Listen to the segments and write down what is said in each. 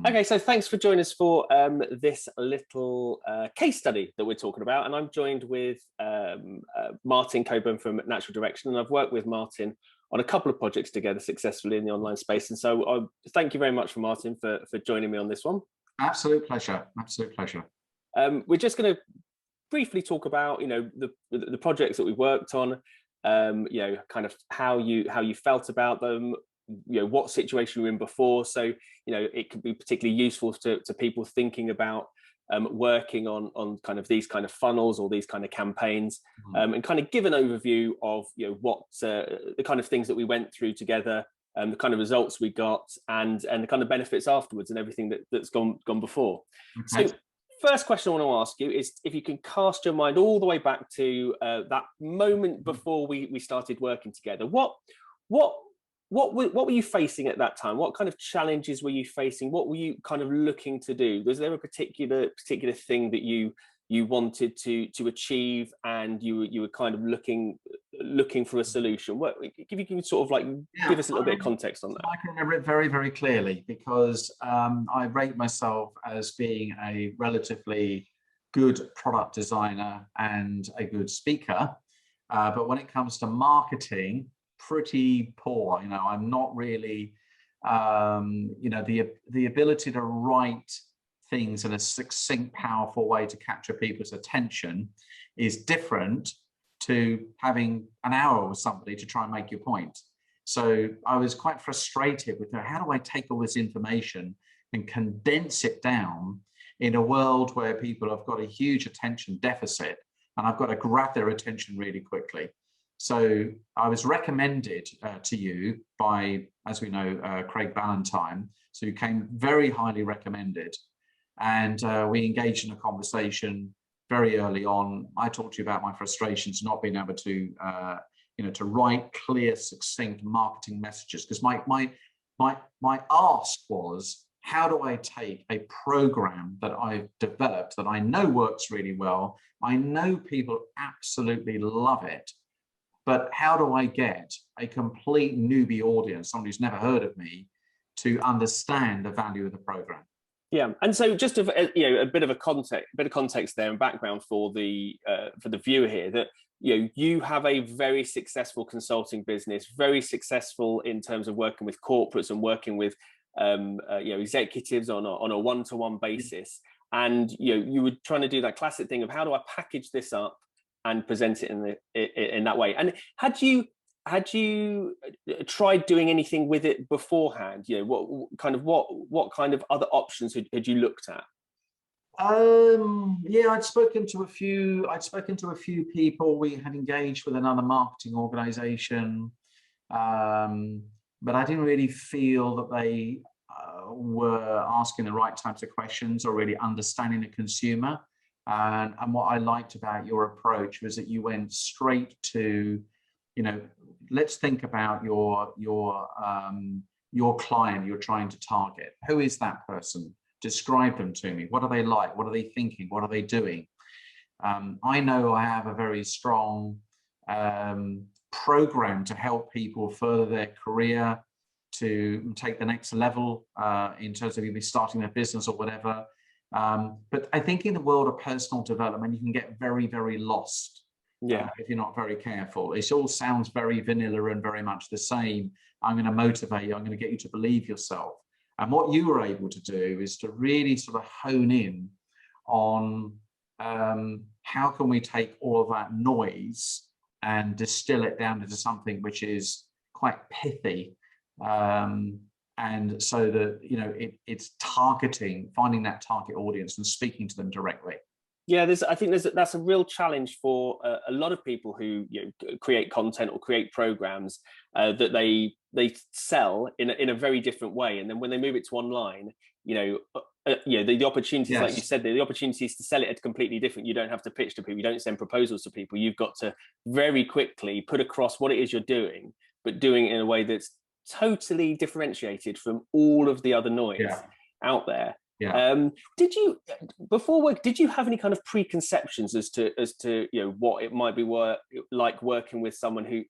Okay, so thanks for joining us for this little case study that we're talking about. And I'm joined with Martin Coburn from Natural Direction. And I've worked with Martin on a couple of projects together successfully in the online space. And so thank you very much, Martin, for joining me on this one. Absolute pleasure. Absolute pleasure. We're just going to briefly talk about, the projects that we've worked on, kind of how you felt about them, what situation you were in before. So, it could be particularly useful to people thinking about working on kind of these kind of funnels or these kind of campaigns, and kind of give an overview of, what the kind of things that we went through together, the kind of results we got, and the kind of benefits afterwards, and everything that's gone before. Okay. So first question I want to ask you is if you can cast your mind all the way back to that moment before we started working together. What were you facing at that time? What kind of challenges were you facing? What were you kind of looking to do? Was there a particular thing that you wanted to achieve, and you were kind of looking for a solution? If you can sort of give us a little bit of context on that. I can remember it very, very clearly because I rate myself as being a relatively good product designer and a good speaker. But when it comes to marketing, pretty poor. I'm not really, the ability to write things in a succinct, powerful way to capture people's attention is different to having an hour with somebody to try and make your point. So I was quite frustrated with how do I take all this information and condense it down in a world where people have got a huge attention deficit and I've got to grab their attention really quickly. So I was recommended to you by, as we know, Craig Ballantyne. So you came very highly recommended. And we engaged in a conversation very early on. I talked to you about my frustrations not being able to, to write clear, succinct marketing messages. Because my ask was, how do I take a program that I've developed that I know works really well? I know people absolutely love it. But how do I get a complete newbie audience, somebody who's never heard of me, to understand the value of the program? Yeah, and so just a bit of context there and background for the viewer here, that you have a very successful consulting business, very successful in terms of working with corporates and working with executives on a one-to-one basis, and you were trying to do that classic thing of how do I package this up and present it in that way. And had you tried doing anything with it beforehand? What kind of other options had you looked at? Yeah, I'd spoken to a few people. We had engaged with another marketing organization, but I didn't really feel that they were asking the right types of questions or really understanding the consumer. And what I liked about your approach was that you went straight to, let's think about your client you're trying to target. Who is that person? Describe them to me. What are they like? What are they thinking? What are they doing? I know I have a very strong program to help people further their career, to take the next level in terms of either starting their business or whatever. But I think in the world of personal development, you can get very, very lost if you're not very careful. It all sounds very vanilla and very much the same. I'm going to motivate you. I'm going to get you to believe yourself. And what you were able to do is to really sort of hone in on how can we take all of that noise and distill it down into something which is quite pithy. And so that, it's targeting, finding that target audience and speaking to them directly. Yeah, I think that's a real challenge for a lot of people who create content or create programs that they sell in a very different way, and then when they move it to online, the opportunities, like you said, the opportunities to sell it are completely different. You don't have to pitch to people, you don't send proposals to people. You've got to very quickly put across what it is you're doing, but doing it in a way that's totally differentiated from all of the other noise out there. Did you have any kind of preconceptions as to what it might be like working with someone who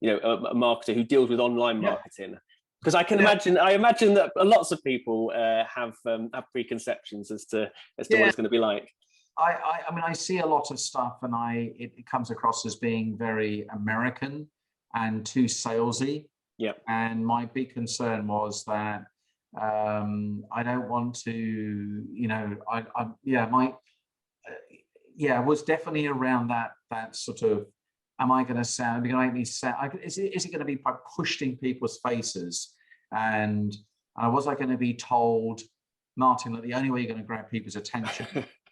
a marketer who deals with online marketing? Because I imagine that lots of people have preconceptions as to what it's going to be like. I mean, I see a lot of stuff, and it comes across as being very American and too salesy. Yeah. And my big concern was that I don't want to, you know, it was definitely around that sort of, am I going to sound, is it going to be by pushed in people's faces? And was I going to be told, Martin, that the only way you're going to grab people's attention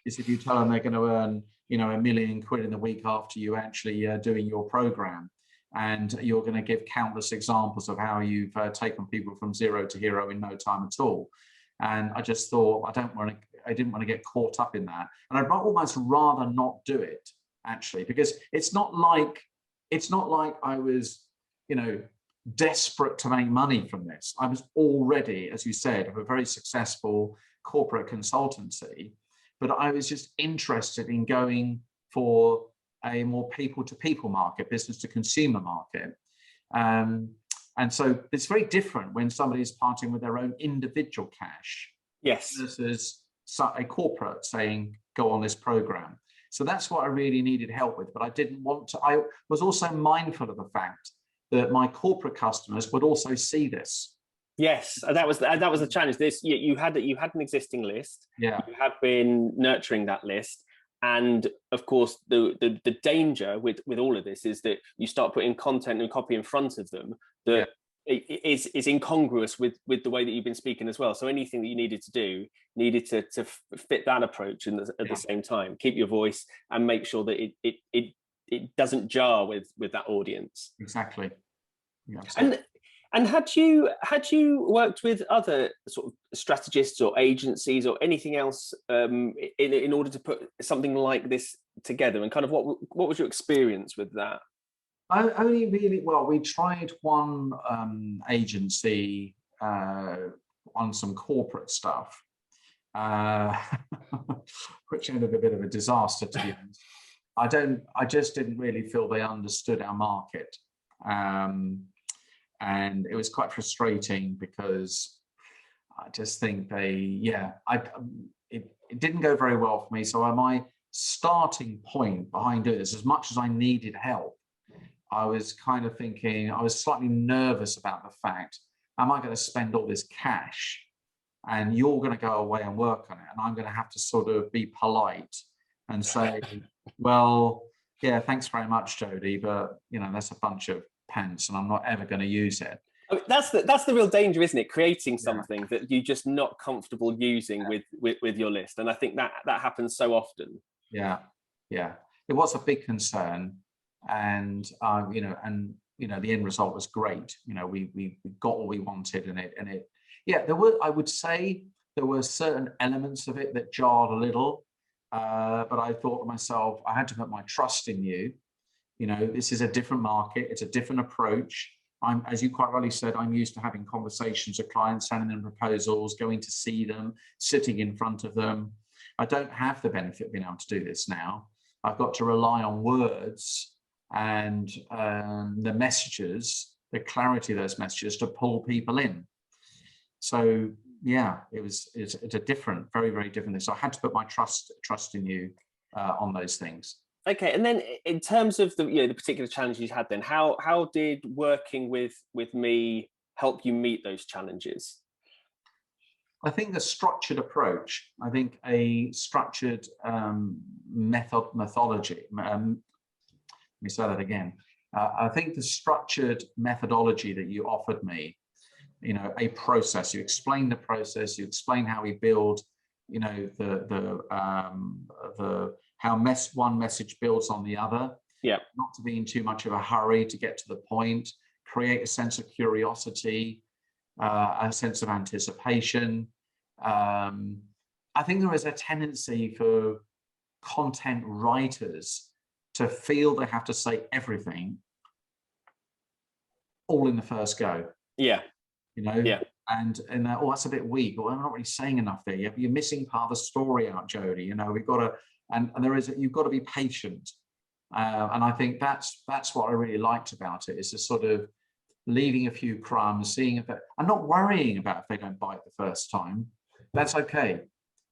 is if you tell them they're going to earn, you know, £1 million in the week after you actually doing your program. And you're going to give countless examples of how you've taken people from zero to hero in no time at all. And I just thought, I didn't want to get caught up in that. And I'd almost rather not do it, actually, because it's not like I was, you know, desperate to make money from this. I was already, as you said, a very successful corporate consultancy, but I was just interested in going for a more people-to-people market, business-to-consumer market. And so it's very different when somebody's parting with their own individual cash, yes, versus a corporate saying, go on this program. So that's what I really needed help with, but I didn't want to. I was also mindful of the fact that my corporate customers would also see this. Yes, that was the challenge. You had an existing list. Yeah, you have been nurturing that list. And of course, the danger with all of this is that you start putting content and copy in front of them that is incongruous with the way that you've been speaking as well. So anything that you needed to do needed to fit that approach at the same time. Keep your voice and make sure that it doesn't jar with that audience. Exactly. Yeah, And had you worked with other sort of strategists or agencies or anything else in order to put something like this together? And kind of what was your experience with that? We tried one agency on some corporate stuff, which ended a bit of a disaster, to be honest. I just didn't really feel they understood our market. And it was quite frustrating because I just think it didn't go very well for me. So my starting point behind doing this, as much as I needed help, I was kind of thinking, I was slightly nervous about the fact, am I going to spend all this cash and you're going to go away and work on it? And I'm going to have to sort of be polite and say, well, yeah, thanks very much, Jody, but you know, that's a bunch of pants and I'm not ever going to use it. I mean, that's the real danger, isn't it? Creating something that you're just not comfortable using with your list. And I think that happens so often. Yeah. It was a big concern. And the end result was great. You know, we got what we wanted I would say there were certain elements of it that jarred a little. But I thought to myself, I had to put my trust in you. You know, this is a different market. It's a different approach. As you quite rightly said, I'm used to having conversations with clients, sending them proposals, going to see them, sitting in front of them. I don't have the benefit of being able to do this now. I've got to rely on words and the messages, the clarity of those messages to pull people in. So yeah, it's a different, very, very different thing. So I had to put my trust in you on those things. Okay, and then in terms of the particular challenges you had, then how did working with me help you meet those challenges? I think the structured approach. I think a structured methodology. Let me say that again. I think the structured methodology that you offered me, you know, a process. You explain the process. You explain how we build. You know, how one message builds on the other. Yeah. Not to be in too much of a hurry to get to the point. Create a sense of curiosity, a sense of anticipation. I think there is a tendency for content writers to feel they have to say everything all in the first go. Yeah. You know. Yeah. And that's a bit weak, or I'm not really saying enough there. You're missing part of the story out, Jody. You know, we've got to, and you've got to be patient. And I think that's what I really liked about it, is to sort of leaving a few crumbs, seeing if and not worrying about if they don't bite the first time. That's okay.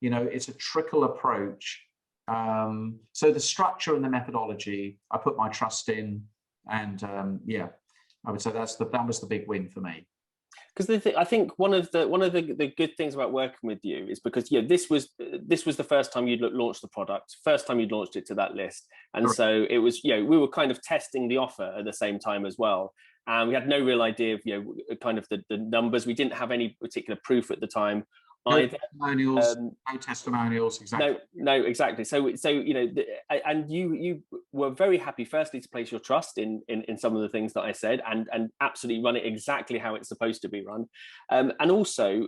You know, it's a trickle approach. So the structure and the methodology, I put my trust in, and yeah, I would say that was the big win for me. Because I think one of the good things about working with you is because this was the first time you'd launched the product, first time you'd launched it to that list, and correct. So it was we were kind of testing the offer at the same time as well, and we had no real idea of kind of the numbers. We didn't have any particular proof at the time. No testimonials, exactly. No, exactly. So and you were very happy, firstly, to place your trust in some of the things that I said, and absolutely run it exactly how it's supposed to be run, and also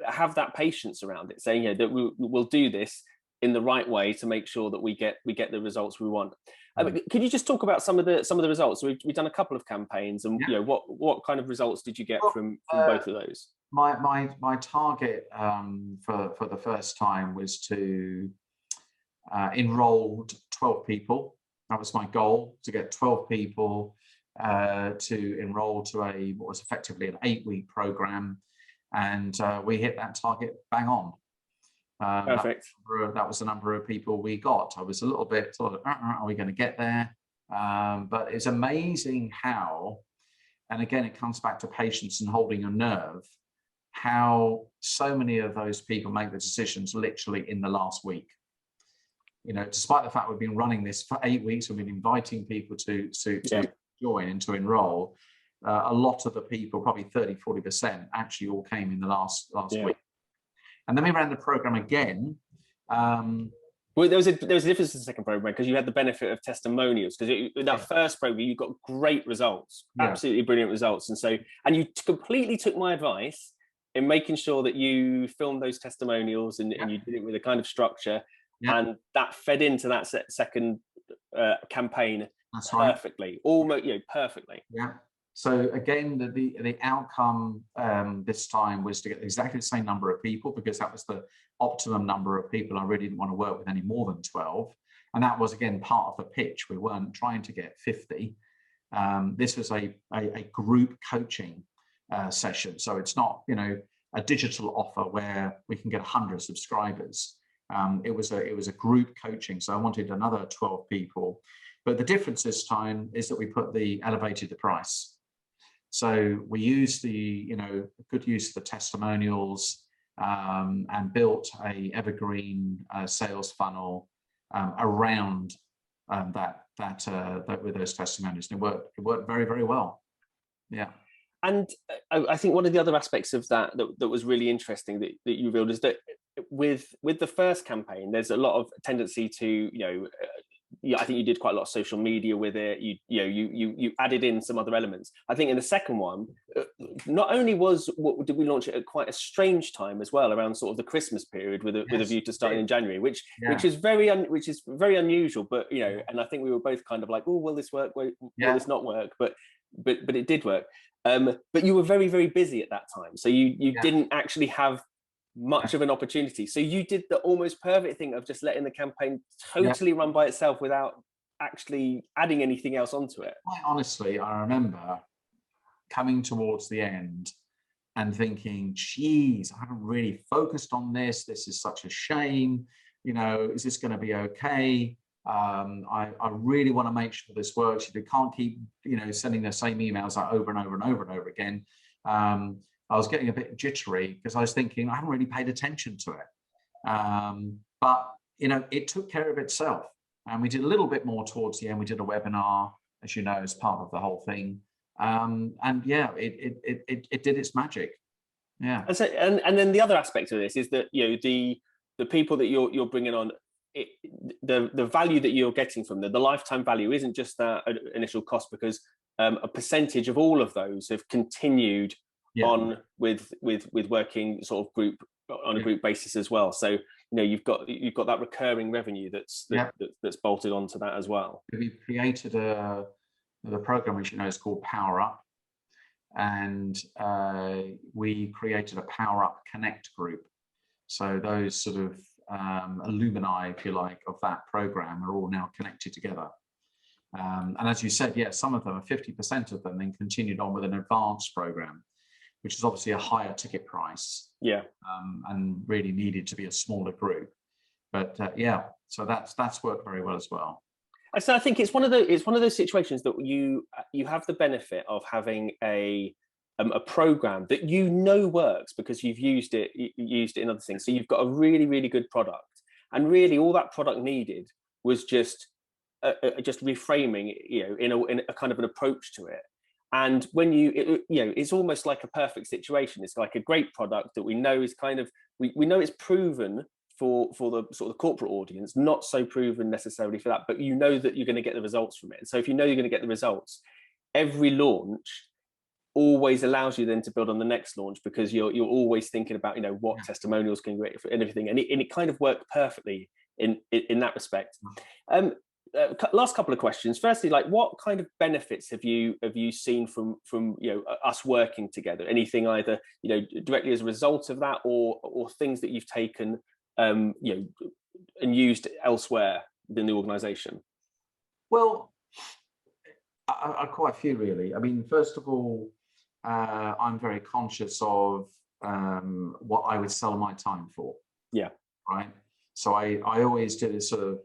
have that patience around it, saying that we'll do this in the right way to make sure that we get the results we want. Could you just talk about some of the results? We've done a couple of campaigns, and what kind of results did you get from both of those? My target for the first time was to enroll 12 people. That was my goal, to get 12 people to enroll to what was effectively an 8-week program, and we hit that target bang on. Perfect. That was the number of people we got. I was a little bit sort of, are we going to get there? But it's amazing how, and again, it comes back to patience and holding your nerve, how so many of those people make the decisions literally in the last week. Despite the fact we've been running this for 8 weeks, we've been inviting people to join and to enroll. A lot of the people, probably 30-40%, actually all came in the last week. And then we ran the program again. Well, there was a difference in the second program because you had the benefit of testimonials, because in that first program you got great results, absolutely brilliant results, and you completely took my advice in making sure that you filmed those testimonials and you did it with a kind of structure, and that fed into that second campaign. That's perfectly, right. Almost perfectly. Yeah. So again, the outcome this time was to get exactly the same number of people, because that was the optimum number of people. I really didn't want to work with any more than 12. And that was, again, part of the pitch. We weren't trying to get 50. This was a group coaching session. So it's not, a digital offer where we can get 100 subscribers. It was a group coaching. So I wanted another 12 people. But the difference this time is that we elevated the price. So we used good use of the testimonials, and built a evergreen sales funnel around that with those testimonials. And it worked very, very well. Yeah. And I think one of the other aspects of that was really interesting that you revealed is that with the first campaign, there's a lot of tendency to I think you did quite a lot of social media with it. You added in some other elements. I think in the second one, not only did we launch it at quite a strange time as well, around sort of the Christmas period with a view to starting in January, which is very unusual. But and I think we were both kind of like, oh, will this work? Will this not work? But it did work. But you were very, very busy at that time, so you didn't actually have much of an opportunity. So you did the almost perfect thing of just letting the campaign totally run by itself without actually adding anything else onto it. Quite honestly, I remember coming towards the end and thinking, geez, I haven't really focused on this. This is such a shame. Is this going to be okay? I really want to make sure this works. You can't keep, sending the same emails out over and over and over and over again. I was getting a bit jittery because I was thinking I haven't really paid attention to it. But it took care of itself. And we did a little bit more towards the end. We did a webinar, as you know, as part of the whole thing. And yeah, it did its magic. Yeah. And so, and then the other aspect of this is that the people that you're bringing on, the value that you're getting from the lifetime value isn't just that initial cost, because a percentage of all of those have continued on with working sort of group on a group basis as well. So you've got that recurring revenue that's bolted onto that as well. We created the program which is called Power Up, and we created a Power Up Connect group. So those sort of alumni, if you like, of that program are all now connected together. And as you said, yeah, some of them, 50% of them, then continued on with an advanced program, which is obviously a higher ticket price. Yeah. And really needed to be a smaller group. But yeah, so that's worked very well as well. So I think it's one of those situations that you have the benefit of having a program that works because you've used it in other things. So you've got a really, really good product, and really all that product needed was just reframing, in a kind of an approach to it. And when it's almost like a perfect situation. It's like a great product that we know is kind of we know it's proven for the sort of corporate audience, not so proven necessarily for that, but you know that you're going to get the results from it. And so if you know you're going to get the results, every launch always allows you then to build on the next launch, because you're always thinking about what testimonials can create and everything, and it kind of worked perfectly in that respect. Last couple of questions. Firstly, like, what kind of benefits have you seen from us working together? Anything either directly as a result of that, or things that you've taken and used elsewhere within the organization? Well, quite a few, really. I mean, first of all, I'm very conscious of what I would sell my time for. Yeah. Right. So I always do this sort of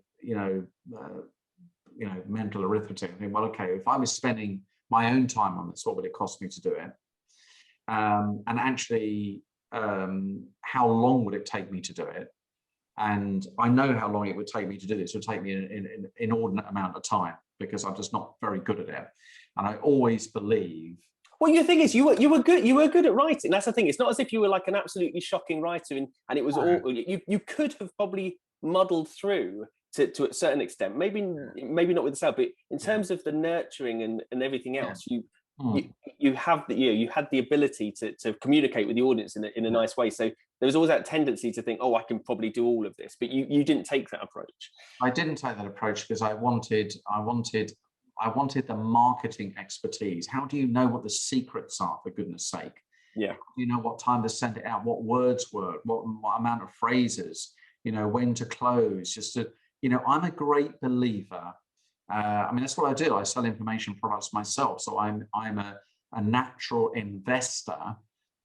mental arithmetic. I think, well, okay, if I was spending my own time on this, what would it cost me to do it? And actually, how long would it take me to do it? And I know how long it would take me to do this. It would take me an inordinate amount of time, because I'm just not very good at it. And I always believe. Well, the thing is, you were good at writing. That's the thing. It's not as if you were like an absolutely shocking writer, and it was all you could have probably muddled through to a certain extent. Maybe not with the sale, but in terms of the nurturing and everything else, you had the ability to communicate with the audience in a nice way. So there was always that tendency to think, oh, I can probably do all of this, but you didn't take that approach. I didn't take that approach because I wanted the marketing expertise. How do you know what the secrets are, for goodness sake? Yeah. Do you know what time to send it out, what words work, what amount of phrases, when to close, just to, I'm a great believer. I mean, that's what I do. I sell information products myself. So I'm a natural investor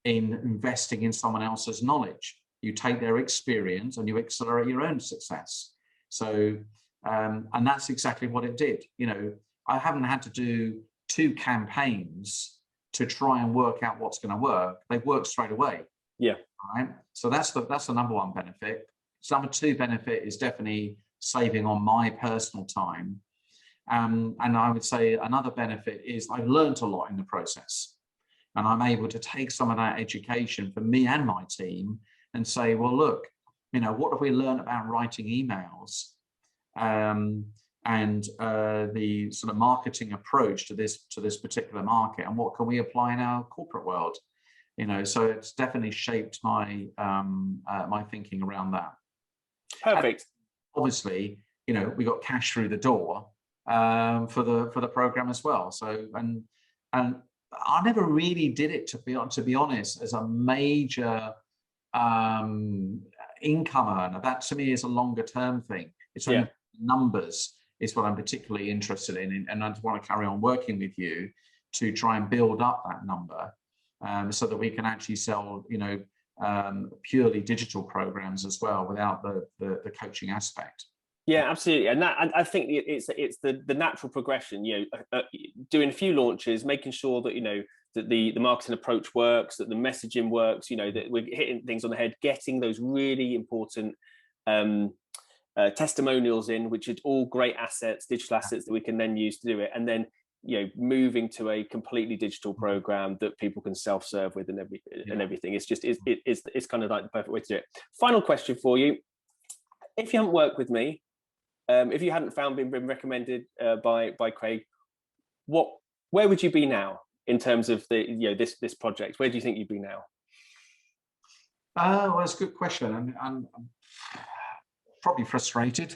in investing in someone else's knowledge. You take their experience and you accelerate your own success. So, and that's exactly what it did. I haven't had to do 2 campaigns to try and work out what's going to work. They've worked straight away. Yeah. Right. So that's the number one benefit. Number 2 benefit is definitely saving on my personal time. And I would say another benefit is I've learned a lot in the process, and I'm able to take some of that education for me and my team and say, well, look, what have we learned about writing emails, and the sort of marketing approach to this particular market, and what can we apply in our corporate world? So it's definitely shaped my my thinking around that. Perfect. And obviously, we got cash through the door for the program as well. So and I never really did it, to be honest, as a major income earner. That to me is a longer term thing. It's only numbers is what I'm particularly interested in, and I just want to carry on working with you to try and build up that number, so that we can actually sell purely digital programs as well, without the coaching aspect. Yeah, absolutely. And I think it's the natural progression, doing a few launches, making sure that, that the marketing approach works, that the messaging works, that we're hitting things on the head, getting those really important testimonials in, which are all great assets, digital assets that we can then use to do it. And then, moving to a completely digital program that people can self-serve with and everything. It's just, it's kind of like the perfect way to do it. Final question for you. If you haven't worked with me, if you hadn't been recommended by Craig, where would you be now in terms of this project? Where do you think you'd be now? Well, that's a good question. I'm probably frustrated.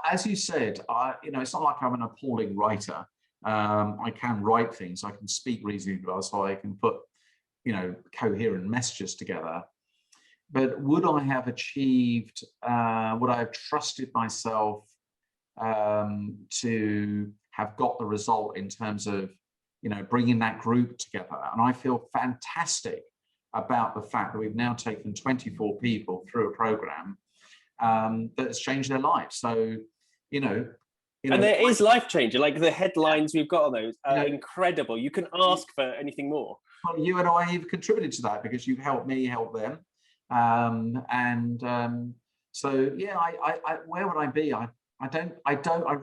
As you said, it's not like I'm an appalling writer. I can write things. I can speak reasonably well, so I can put coherent messages together. But would I have achieved, would I have trusted myself to have got the result in terms of, you know, bringing that group together? And I feel fantastic about the fact that we've now taken 24 people through a program that has changed their lives. So, you know, and there is life changing. Like the headlines we've got on those are incredible. You can ask for anything more. Well, you and I have contributed to that because you've helped me help them. So yeah, I where would I be? I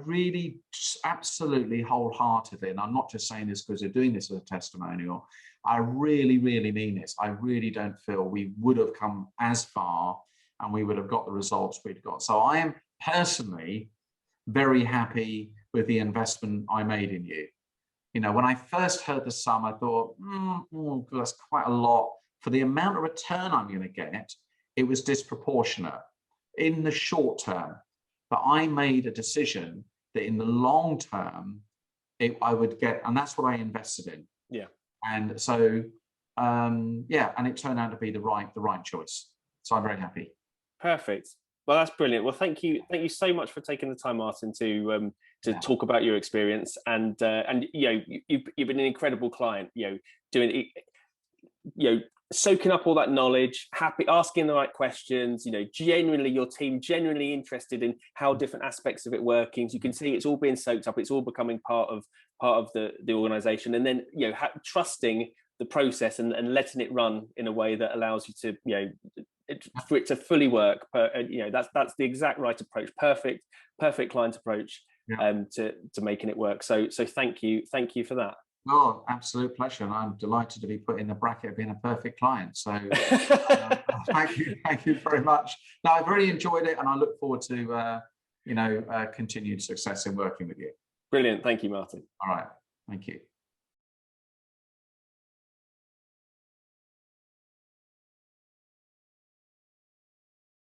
really absolutely wholeheartedly, and I'm not just saying this because you're doing this as a testimonial, I really, really mean this. I really don't feel we would have come as far and we would have got the results we'd got. So I am personally very happy with the investment I made in you. You know, when I first heard the sum, I thought, that's quite a lot. For the amount of return I'm going to get, it was disproportionate in the short term. But I made a decision that in the long term, I would get, and that's what I invested in. Yeah. And so, yeah, and it turned out to be the right choice. So I'm very happy. Perfect. Well, that's brilliant. Well, thank you so much for taking the time, Martin, to talk about your experience. And you know, you've been an incredible client. You know, doing, you know, soaking up all that knowledge, asking the right questions. You know, genuinely, your team genuinely interested in how different aspects of it working. So you can see it's all being soaked up. It's all becoming part of the organisation, and then, you know, trusting the process and letting it run in a way that allows you to, you know, for it to fully work. You know, that's the exact right approach. Perfect client approach to making it work. So thank you for that. Oh, absolute pleasure, and I'm delighted to be put in the bracket of being a perfect client. So thank you very much. No, I've really enjoyed it, and I look forward to you know, continued success in working with you. Brilliant. Thank you, Martin. All right. Thank you.